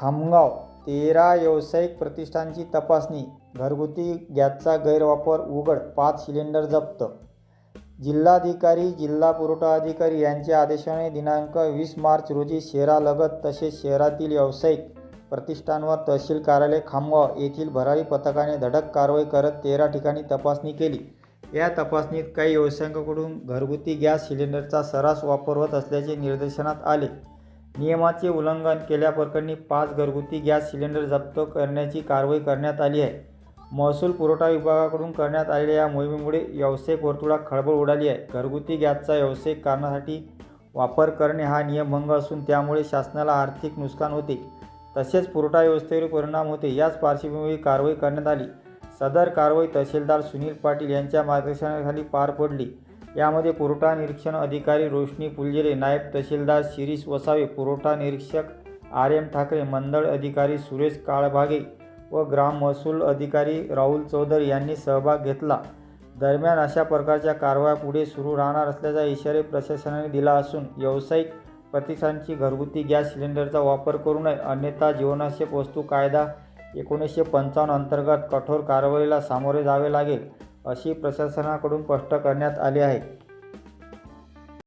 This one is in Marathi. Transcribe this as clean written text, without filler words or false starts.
खामगाव 13 व्यावसायिक प्रतिष्ठानची तपासणी, घरगुती गॅसचा गैरवापर उघड, 5 सिलेंडर जप्त. जिल्हाधिकारी, जिल्हा पुरवठा अधिकारी यांच्या आदेशाने दिनांक 20 मार्च रोजी शहरालगत तसेच शहरातील व्यावसायिक प्रतिष्ठानांवर तहसील कार्यालय खामगाव येथील भरारी पथकाने धडक कारवाई करत 13 ठिकाणी तपासणी केली. या तपासणीत काही व्यावसायिकांकडून घरगुती गॅस सिलेंडरचा सर्रास वापर होत असल्याचे निदर्शनास आले. नियमाचे उल्लंघन केल्याप्रकरणी 5 घरगुती गॅस सिलेंडर जप्त करण्याची कारवाई करण्यात आली आहे. महसूल पुरवठा विभागाकडून करण्यात आलेल्या या मोहिमेमुळे व्यावसायिक वर्तुळात खळबळ उडाली आहे. घरगुती गॅसचा व्यावसायिक कारणासाठी वापर करणे हा नियमभंग असून त्यामुळे शासनाला आर्थिक नुकसान होते तसेच पुरवठा व्यवस्थेवर परिणाम होते. याच पार्श्वभूमीवर कारवाई करण्यात आली. सदर कारवाई तहसीलदार सुनील पाटील यांच्या मार्गदर्शनाखाली पार पडली. यामध्ये पुरवठा निरीक्षण अधिकारी रोशनी फुलझेले, नायब तहसीलदार शिरीष वसावे, पुरवठा निरीक्षक RM ठाकरे, मंडळ अधिकारी सुरेश काळभागे व ग्राम महसूल अधिकारी राहुल चौधरी यांनी सहभाग घेतला. दरम्यान अशा प्रकारच्या कारवाया पुढे सुरू राहणार असल्याचा इशारा प्रशासनाने दिला असून व्यावसायिक प्रतिष्ठानांची घरगुती गॅस सिलेंडरचा वापर करू नये, अन्यथा जीवनावश्यक वस्तू कायदा 1955 अंतर्गत कठोर कारवाईला सामोरे जावे लागेल, अशी प्रशासनाकडून स्पष्ट करण्यात आले आहे.